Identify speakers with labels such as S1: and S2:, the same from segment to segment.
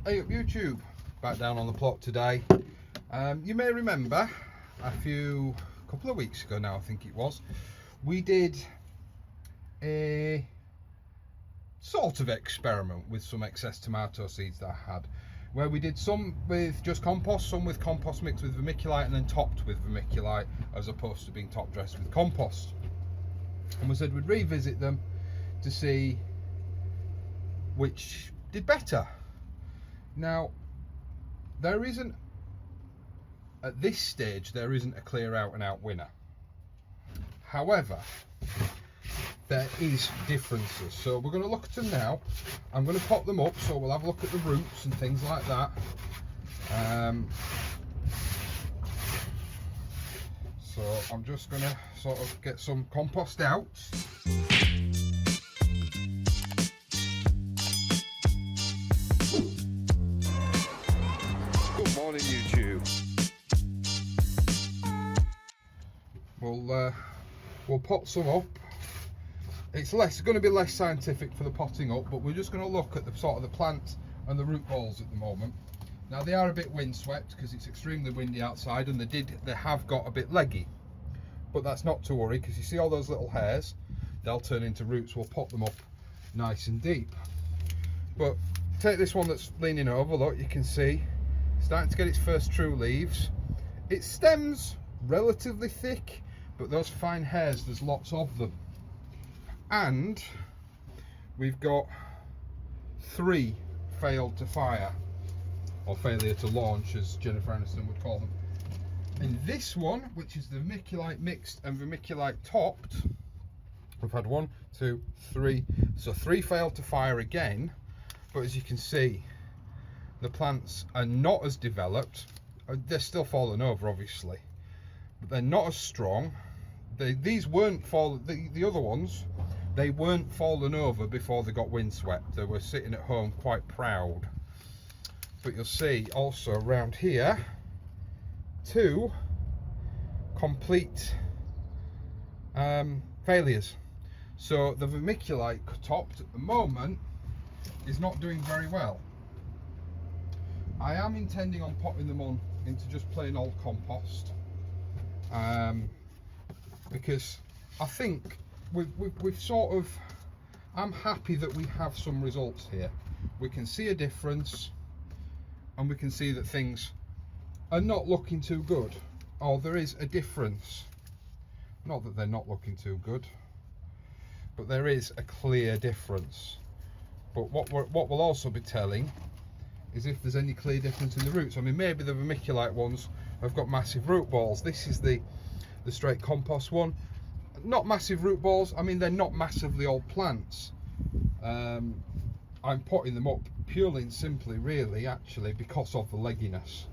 S1: Hey up YouTube, back down on the plot today. You may remember couple of weeks ago now I think it was, we did a sort of experiment with some excess tomato seeds that I had, where we did some with just compost, some with compost mixed with vermiculite and then topped with vermiculite as opposed to being top dressed with compost. And we said we'd revisit them to see which did better. Now, at this stage, there isn't a clear out and out winner. However, there is differences. So we're going to look at them now. I'm going to pop them up, so we'll have a look at the roots and things like that. So I'm just going to sort of get some compost out. Good morning, YouTube. We'll pot some up. It's going to be less scientific for the potting up, but we're just going to look at the sort of the plant and the root balls at the moment. Now they are a bit windswept because it's extremely windy outside, and they have got a bit leggy, but that's not to worry because you see all those little hairs, they'll turn into roots. We'll pot them up nice and deep. But take this one that's leaning over, look, you can see starting to get its first true leaves. Its stem's relatively thick, but those fine hairs, there's lots of them. And we've got 3 failed to fire, or failure to launch as Jennifer Aniston would call them. In this one, which is the vermiculite mixed and vermiculite topped, we've had 1, 2, 3, so 3 failed to fire again. But as you can see, the plants are not as developed. They're still falling over obviously, but they're not as strong. These weren't the other ones, they weren't falling over before they got windswept. They were sitting at home quite proud. But you'll see also around here 2 complete failures. So the vermiculite topped at the moment is not doing very well. I am intending on potting them on into just plain old compost, because I think we've sort of, I'm happy that we have some results here. We can see a difference, and we can see that things are not looking too good, or there is a difference. Not that they're not looking too good, but there is a clear difference. But what we'll also be telling is if there's any clear difference in the roots. I mean, maybe the vermiculite ones have got massive root balls. This is the straight compost one, not massive root balls. I mean, they're not massively old plants. I'm potting them up purely and simply, really, actually, because of the legginess,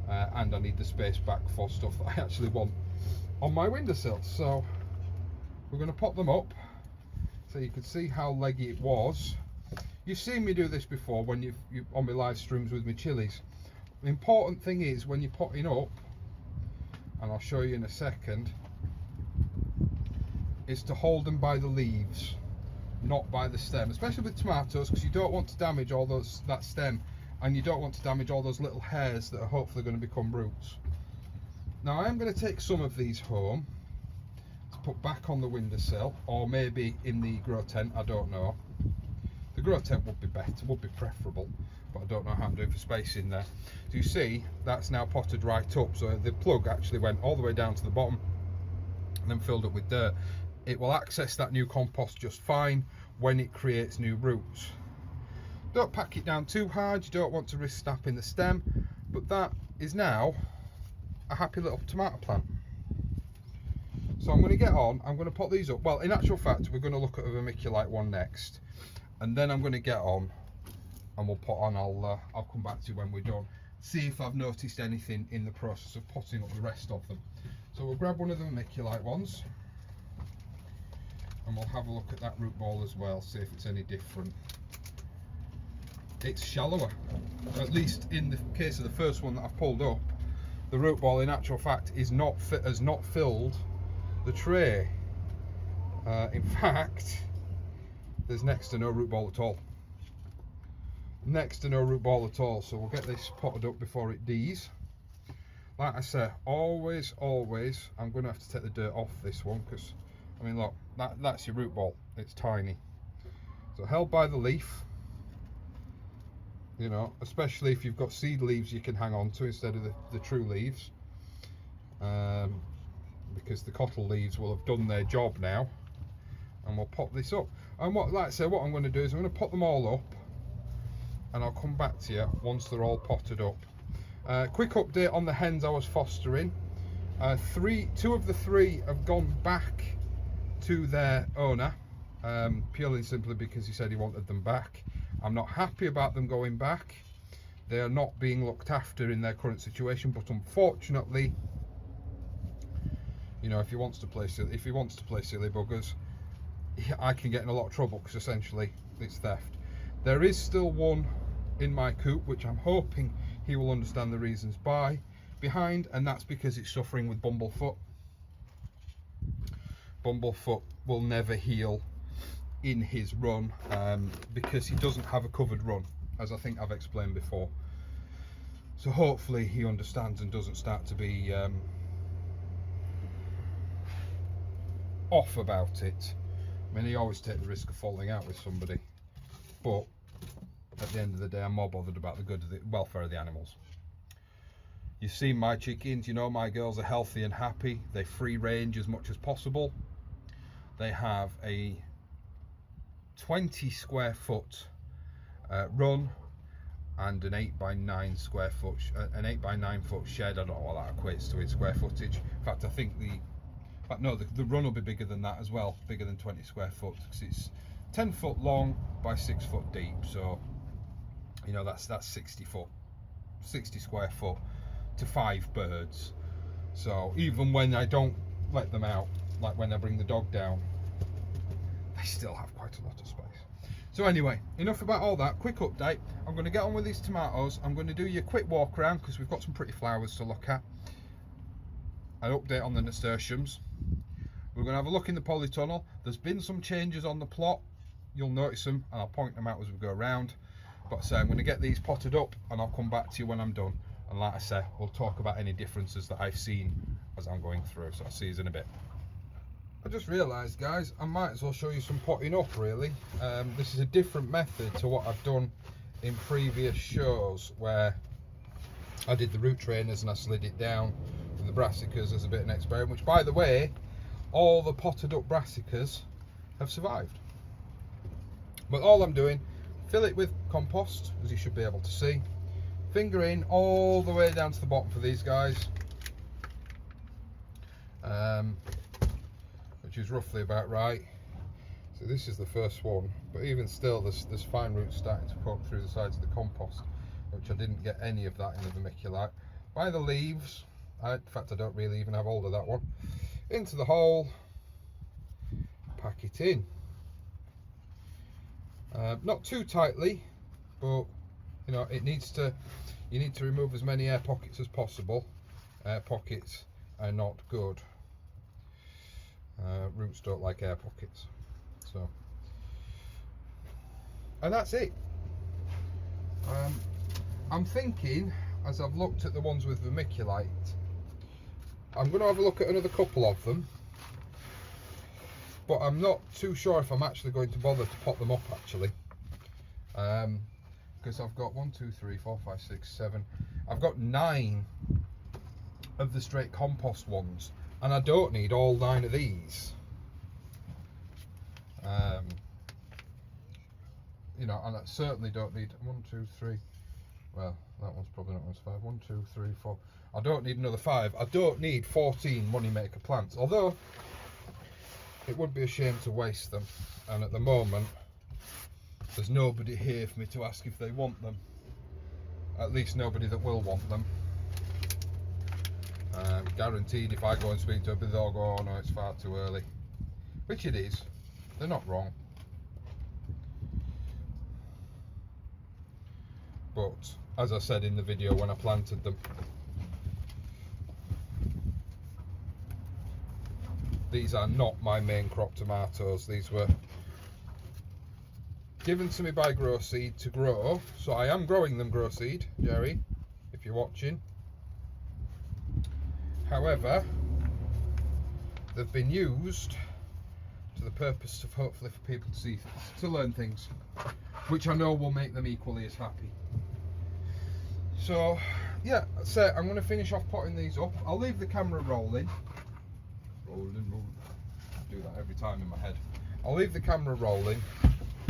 S1: and I need the space back for stuff that I actually want on my windowsill. So we're going to pot them up so you can see how leggy it was. You've seen me do this before when you on my live streams with my chilies. The important thing is when you're potting up, and I'll show you in a second, is to hold them by the leaves, not by the stem, especially with tomatoes, because you don't want to damage all that stem, and you don't want to damage all those little hairs that are hopefully going to become roots. Now I am going to take some of these home to put back on the windowsill, or maybe in the grow tent, I don't know. The grow tent would be better, would be preferable, but I don't know how I'm doing for space in there. So you see, that's now potted right up. So the plug actually went all the way down to the bottom and then filled up with dirt. It will access that new compost just fine when it creates new roots. Don't pack it down too hard, you don't want to risk snapping the stem, but that is now a happy little tomato plant. So I'm going to get on, I'm going to pot these up. Well, in actual fact, we're going to look at a vermiculite one next, and then I'm going to get on and we'll pot on. I'll come back to you when we're done, see if I've noticed anything in the process of potting up the rest of them. So we'll grab one of the vermiculite ones and we'll have a look at that root ball as well, see if it's any different. It's shallower, at least in the case of the first one that I've pulled up. The root ball in actual fact has not filled the tray. In fact, there's next to no root ball at all. next to no root ball at all, so we'll get this potted up before it dees. Like I say, always I'm going to have to take the dirt off this one, because I mean look, that's your root ball, it's tiny, so held by the leaf, you know, especially if you've got seed leaves you can hang on to instead of the true leaves, because the cottle leaves will have done their job now. And we'll pop this up, and what I'm going to do is I'm going to pot them all up, and I'll come back to you once they're all potted up. Quick update on the hens I was fostering. Two of the three have gone back to their owner, purely and simply because he said he wanted them back. I'm not happy about them going back. They are not being looked after in their current situation, but unfortunately, you know, if he wants to play silly buggers, I can get in a lot of trouble, because essentially it's theft. There is still one in my coop which I'm hoping he will understand the reasons behind, and that's because it's suffering with bumblefoot. Bumblefoot will never heal in his run, because he doesn't have a covered run, as I think I've explained before. So hopefully he understands and doesn't start to be off about it. I mean, he always takes the risk of falling out with somebody, but at the end of the day, I'm more bothered about the welfare of the animals. You've seen my chickens, you know my girls are healthy and happy. They free range as much as possible. They have a 20 square foot run and an 8 by 9 square foot, an 8 by 9 foot shed. I don't know what that equates to in square footage. In fact, I think the run will be bigger than that as well, bigger than 20 square foot, because it's 10 foot long by 6 foot deep. So, you know, that's 60 square foot to 5 birds. So even when I don't let them out, like when I bring the dog down, they still have quite a lot of space. So anyway, enough about all that. Quick update. I'm going to get on with these tomatoes. I'm going to do you a quick walk around, because we've got some pretty flowers to look at. An update on the nasturtiums. We're going to have a look in the polytunnel. There's been some changes on the plot. You'll notice them, and I'll point them out as we go around. But so I'm going to get these potted up, and I'll come back to you when I'm done. And like I say, we'll talk about any differences that I've seen as I'm going through. So I'll see you in a bit. I just realised, guys, I might as well show you some potting up, really. This is a different method to what I've done in previous shows, where I did the root trainers and I slid it down with the brassicas as a bit of an experiment, which, by the way, all the potted up brassicas have survived. But all I'm doing, fill it with compost, as you should be able to see, finger in all the way down to the bottom for these guys, which is roughly about right. So this is the first one, but even still there's fine roots starting to poke through the sides of the compost, which I didn't get any of that in the vermiculite. By the leaves, in fact I don't really even have hold of that one, into the hole, pack it in. Not too tightly, but you know, you need to remove as many air pockets as possible. Air pockets are not good. Roots don't like air pockets. So, and that's it. I'm thinking, as I've looked at the ones with vermiculite, I'm going to have a look at another couple of them, but I'm not too sure if I'm actually going to bother to pot them up, actually, because I've got 1, 2, 3, 4, 5, 6, 7, I've got 9 of the straight compost ones, and I don't need all 9 of these. You know, and I certainly don't need 1, 2, 3. Well, that one's probably not 5. 1, 2, 3, 4. I don't need another 5. I don't need 14 moneymaker plants. Although it would be a shame to waste them. And at the moment, there's nobody here for me to ask if they want them. At least nobody that will want them. Guaranteed, if I go and speak to them, they'll go, "Oh no, it's far too early," which it is. They're not wrong. But as I said in the video when I planted them, these are not my main crop tomatoes. These were given to me by Grow Seed to grow. So I am growing them, Grow Seed, Jerry, if you're watching. However, they've been used to the purpose of hopefully for people to see, to learn things, which I know will make them equally as happy. So yeah, so I'm going to finish off potting these up. I'll leave the camera rolling. Rolling. I do that every time in my head. I'll leave the camera rolling.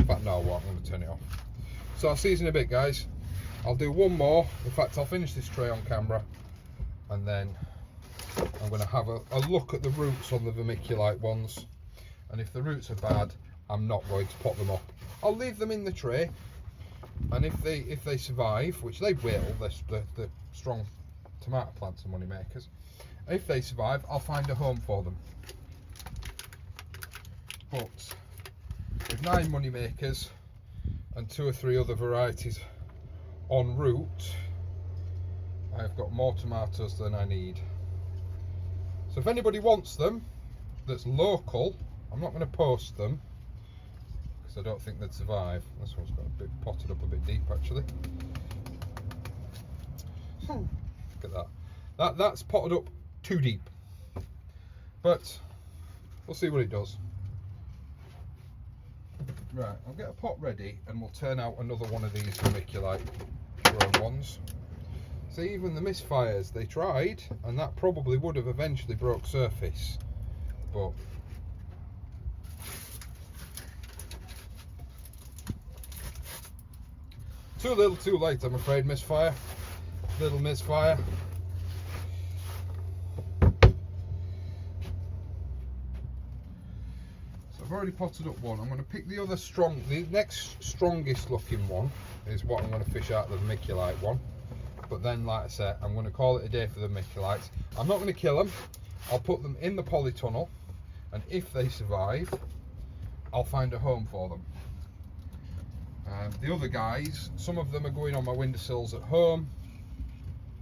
S1: In fact, no, what? I'm going to turn it off. So I'll see you in a bit, guys. I'll do one more. In fact, I'll finish this tray on camera, and then I'm going to have a look at the roots on the vermiculite ones. And if the roots are bad, I'm not going to pot them up. I'll leave them in the tray, and if they survive, which they will, they're strong tomato plants and money makers. If they survive, I'll find a home for them. But with 9 money makers and 2 or 3 other varieties en route, I've got more tomatoes than I need. So if anybody wants them that's local, I'm not going to post them because I don't think they'd survive. This one's got a bit potted up a bit deep actually. Look at that. That's potted up too deep. But we'll see what it does. Right, I'll get a pot ready and we'll turn out another one of these vermiculite grown ones. See, even the misfires, they tried, and that probably would have eventually broke surface, but too little too late, I'm afraid. Misfire, little misfire. I've already potted up one. I'm going to pick the other the next strongest looking one is what I'm going to fish out the vermiculite one. But then, like I said, I'm going to call it a day for the vermiculites. I'm not going to kill them. I'll put them in the polytunnel, and if they survive, I'll find a home for them. The other guys, some of them are going on my windowsills at home.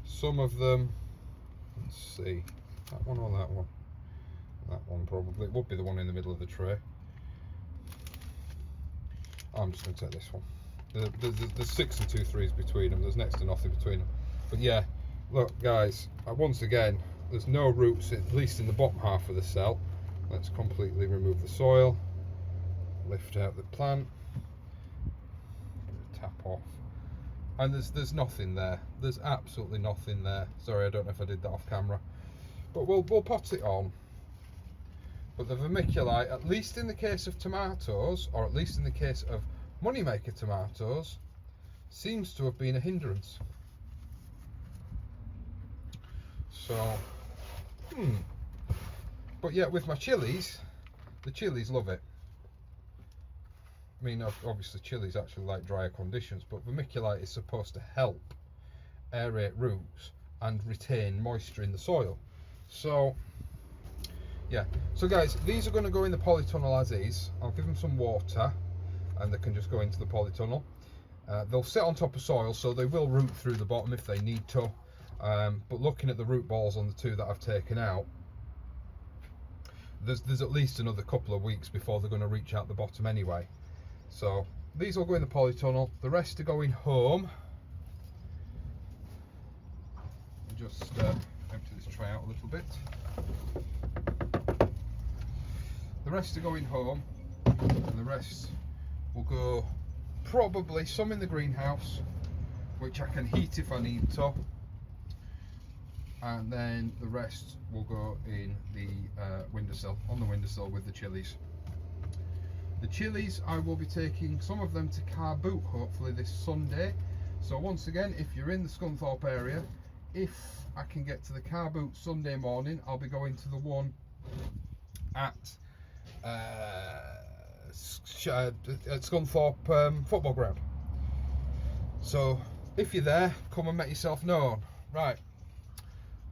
S1: Some of them, let's see, that one or that one? That one probably. It would be the one in the middle of the tray. I'm just going to take this one. There's 6 and 2 3s between them. There's next to nothing between them. But yeah, look guys, once again, there's no roots, at least in the bottom half of the cell. Let's completely remove the soil, lift out the plant, tap off, and there's nothing there. There's absolutely nothing there. Sorry, I don't know if I did that off camera, but we'll pot it on. But the vermiculite, at least in the case of tomatoes, or at least in the case of moneymaker tomatoes, seems to have been a hindrance. So, but yeah, with my chilies, the chilies love it. I mean, obviously chilies actually like drier conditions, but vermiculite is supposed to help aerate roots and retain moisture in the soil. So yeah, so guys, these are going to go in the polytunnel as is. I'll give them some water and they can just go into the polytunnel. They'll sit on top of soil, so they will root through the bottom if they need to. But looking at the root balls on the 2 that I've taken out, there's at least another couple of weeks before they're going to reach out the bottom anyway. So these will go in the polytunnel, the rest are going home. Just empty this tray out a little bit. The rest are going home, and the rest will go probably some in the greenhouse, which I can heat if I need to, and then the rest will go in the windowsill, on the windowsill with the chilies. The chilies, I will be taking some of them to car boot hopefully this Sunday. So once again, if you're in the Scunthorpe area, if I can get to the car boot Sunday morning, I'll be going to the one at Scunthorpe football ground. So if you're there, come and make yourself known. Right,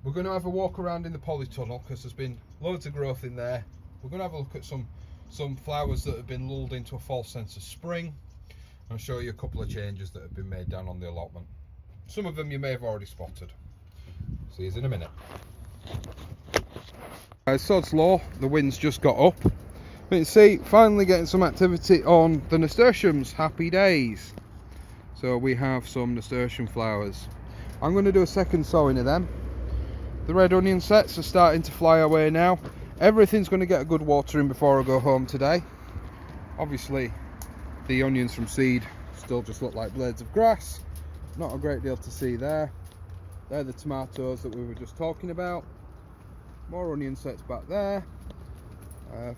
S1: we're going to have a walk around in the polytunnel because there's been loads of growth in there. We're going to have a look at some flowers that have been lulled into a false sense of spring. I'll show you a couple of changes that have been made down on the allotment. Some of them you may have already spotted. See you in a minute. Sod's law, the wind's just got up. But you see, finally getting some activity on the nasturtiums. Happy days. So we have some nasturtium flowers. I'm going to do a second sowing of them. The red onion sets are starting to fly away now. Everything's going to get a good watering before I go home today. Obviously, the onions from seed still just look like blades of grass. Not a great deal to see there. They're the tomatoes that we were just talking about. More onion sets back there.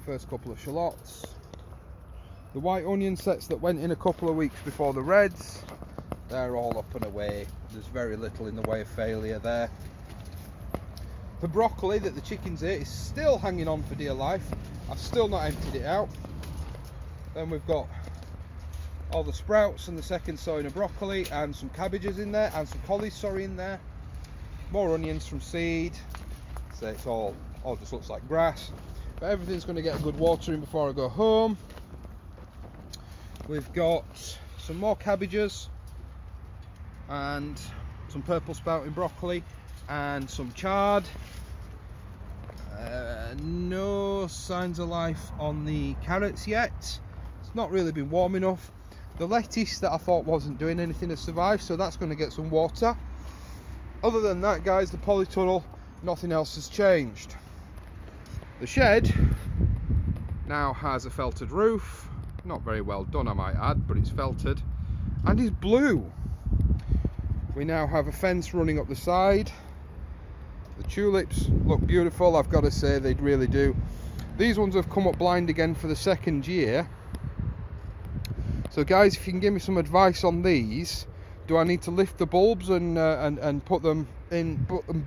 S1: First couple of shallots. The white onion sets that went in a couple of weeks before the reds, they're all up and away. There's very little in the way of failure there. The broccoli that the chickens ate is still hanging on for dear life. I've still not emptied it out. Then we've got all the sprouts and the second sowing of broccoli and some cabbages in there and some collies, sorry, in there. More onions from seed. So it's all just looks like grass. But everything's going to get a good watering before I go home. We've got some more cabbages and some purple sprouting broccoli and some chard. No signs of life on the carrots yet. It's not really been warm enough. The lettuce that I thought wasn't doing anything has survived, so that's going to get some water. Other than that, guys, the polytunnel, nothing else has changed. The shed now has a felted roof. Not very well done, I might add, but it's felted and is blue. We now have a fence running up the side. The tulips look beautiful, I've got to say, they really do. These ones have come up blind again for the second year. So guys, if you can give me some advice on these, do I need to lift the bulbs and put them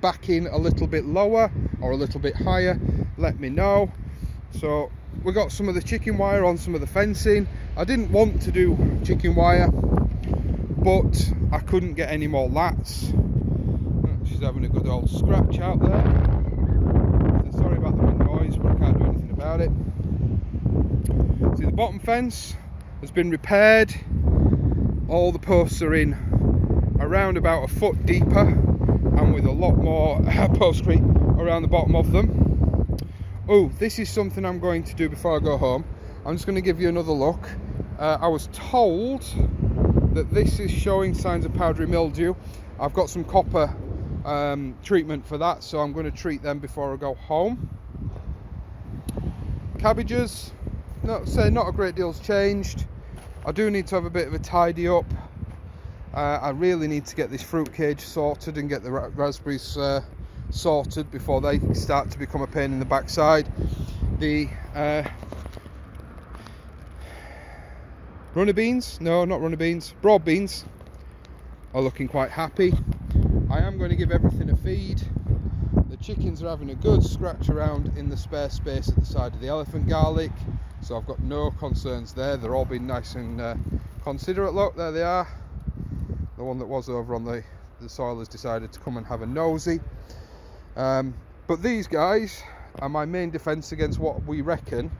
S1: back in a little bit lower or a little bit higher? Let me know. So we got some of the chicken wire on some of the fencing. I didn't want to do chicken wire, but I couldn't get any more lats. She's having a good old scratch out there. So sorry about the wind noise, but I can't do anything about it. See, the bottom fence has been repaired. All the posts are in around about a foot deeper and with a lot more postcrete around the bottom of them. Oh, this is something I'm going to do before I go home. I'm just going to give you another look. I was told that this is showing signs of powdery mildew. I've got some copper treatment for that, so I'm going to treat them before I go home. Cabbages, not a great deal's changed. I do need to have a bit of a tidy up. I really need to get this fruit cage sorted and get the raspberries sorted before they start to become a pain in the backside. The runner beans, no, not runner beans, broad beans are looking quite happy. I am going to give everything a feed. The chickens are having a good scratch around in the spare space at the side of the elephant garlic, so I've got no concerns there. They're all being nice and considerate. Look, there they are. The one that was over on the soil has decided to come and have a nosy. But these guys are my main defence against what we reckon,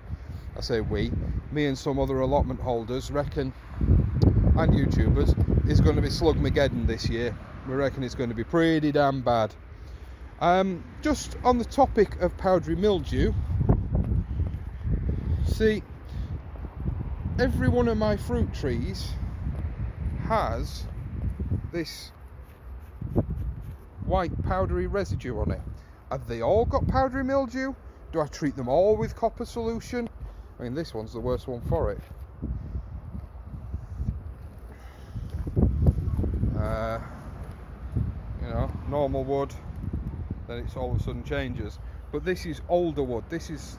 S1: I say we, me and some other allotment holders reckon, and YouTubers, is going to be Slugmageddon this year. We reckon it's going to be pretty damn bad. Just on the topic of powdery mildew, see, every one of my fruit trees has this white powdery residue on it. Have they all got powdery mildew? Do I treat them all with copper solution? I mean, this one's the worst one for it. You know, normal wood, then it's all of a sudden changes. But this is older wood. This is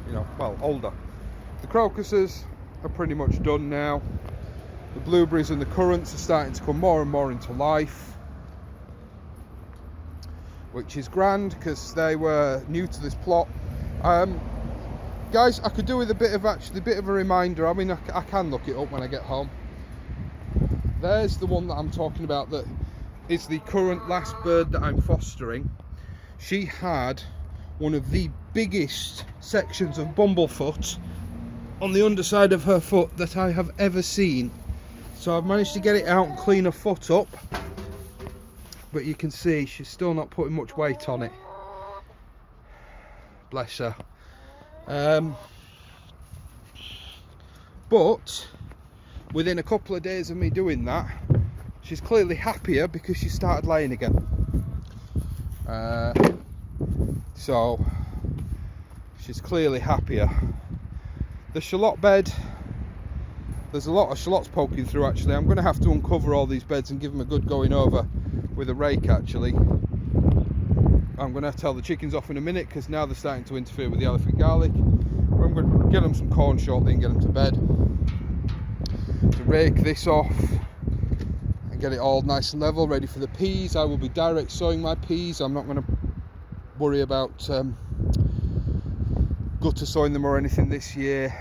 S1: you know, well, older. The crocuses are pretty much done now. The blueberries and the currants are starting to come more and more into life, which is grand because they were new to this plot. Guys, I could do with a bit of a reminder. I mean, I can look it up when I get home. There's the one that I'm talking about that is the current last bird that I'm fostering. She had one of the biggest sections of bumblefoot on the underside of her foot that I have ever seen. So I've managed to get it out and clean her foot up, but you can see she's still not putting much weight on it. Bless her. But within a couple of days of me doing that, she's clearly happier because she started laying again. So she's clearly happier. The shallot bed, there's a lot of shallots poking through actually. I'm going to have to uncover all these beds and give them a good going over with a rake actually. I'm going to tell the chickens off in a minute because now they're starting to interfere with the elephant garlic. I'm going to get them some corn shortly and get them to bed. To rake this off and get it all nice and level, ready for the peas. I will be direct sowing my peas. I'm not going to worry about gutter sowing them or anything this year.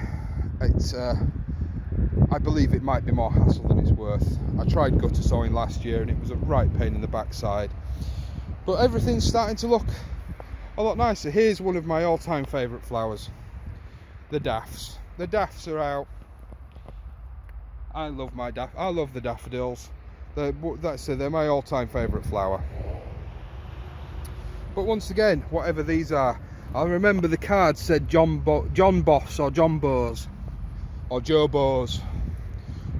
S1: It's I believe it might be more hassle than it's worth. I tried gutter sowing last year and it was a right pain in the backside. But everything's starting to look a lot nicer. Here's one of my all-time favourite flowers, the daffs. The daffs are out. I love the daffodils. They're my all-time favourite flower. But once again, whatever these are, I remember the card said John Boss or John Bows or Joe Bows.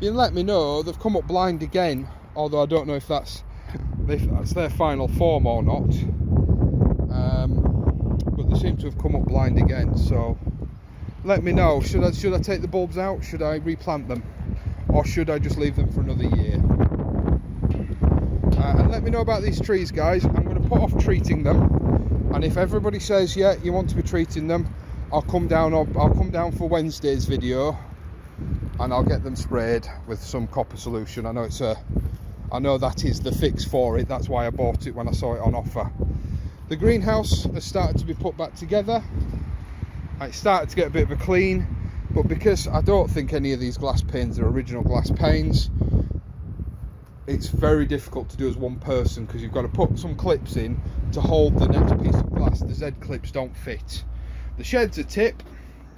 S1: You can let me know. They've come up blind again, although I don't know if that's their final form or not. But they seem to have come up blind again. So let me know. Should I take the bulbs out? Should I replant them? Or should I just leave them for another year? And let me know about these trees, guys. I'm going to put off treating them, and if everybody says yeah, you want to be treating them, I'll come down for Wednesday's video, and I'll get them sprayed with some copper solution. I know that is the fix for it. That's why I bought it when I saw it on offer. The greenhouse has started to be put back together. It started to get a bit of a clean. But because I don't think any of these glass panes are original glass panes, it's very difficult to do as one person because you've got to put some clips in to hold the next piece of glass. The Z clips don't fit. The shed's a tip,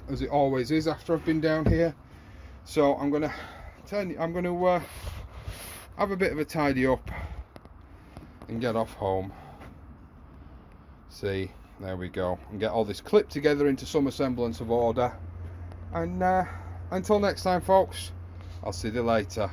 S1: as it always is after I've been down here. So I'm going to have a bit of a tidy up and get off home. See, there we go, and get all this clipped together into some semblance of order. And until next time, folks, I'll see you later.